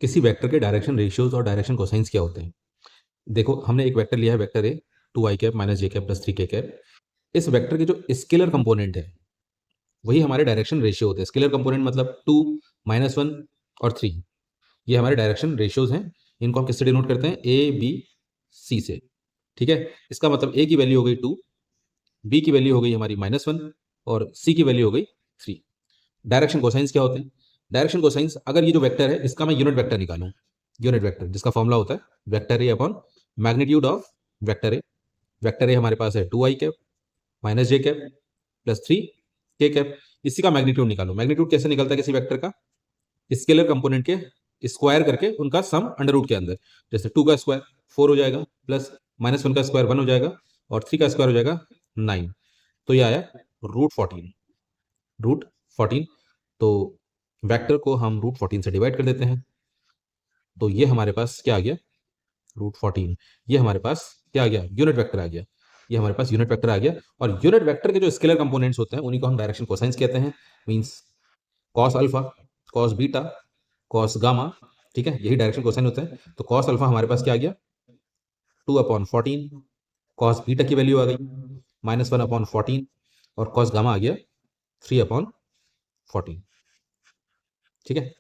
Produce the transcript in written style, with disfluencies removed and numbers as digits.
किसी वेक्टर के direction ratios और डायरेक्शन कोसाइंस क्या होते हैं। देखो, हमने एक वेक्टर लिया है, vector A, 2 i cap minus J cap plus 3 k cap. इस वेक्टर के जो स्केलर कंपोनेंट है वही हमारे डायरेक्शन रेशियो होते हैं। स्केलर कंपोनेंट मतलब 2, -1 और 3, ये हमारे डायरेक्शन रेशियोज हैं। इनको हम किससे डिनोट करते हैं, ए बी सी से। ठीक है, इसका मतलब ए की वैल्यू हो गई 2, बी की वैल्यू हो गई हमारी -1 और सी की वैल्यू हो गई 3। डायरेक्शन कोसाइंस क्या होते हैं। डायरेक्शन कोसाइंस, अगर ये जो वेक्टर है इसका मैं यूनिट वेक्टर निकालूं, यूनिट वेक्टर जिसका फॉर्मूला होता है vector A upon magnitude of vector A. Vector A हमारे पास है 2 i cap minus J cap plus 3 k cap. इसी का मैग्नीट्यूड निकालो। मैग्नीट्यूड कैसे निकलता है किसी वेक्टर का, स्केलर कंपोनेंट के स्क्वायर करके उनका सम अंडर रूट के अंदर। जैसे 2 का स्क्वायर 4 हो जाएगा, प्लस -1 का स्क्वायर 1 हो जाएगा, और 3 का स्क्वायर हो जाएगा 9। तो ये आया √14। √14, तो वेक्टर को हम √14 से डिवाइड कर देते हैं, तो ये हमारे पास क्या आ गया, √14। ये हमारे पास क्या आ गया, यूनिट वेक्टर आ गया। ये हमारे पास यूनिट वेक्टर आ गया। और यूनिट वेक्टर के जो स्केलर कंपोनेंट्स होते हैं उन्हीं को हम डायरेक्शन कोसाइंस कहते हैं। Means cos alpha, cos beta, cos gamma. ठीक है, यही डायरेक्शन कोसाइन होता है। तो कॉस अल्फा हमारे पास क्या आ गया, 2/14। कॉस बीटा की वैल्यू आ गई -1/14, और कॉस गामा आ गया 3/14। ठीक है।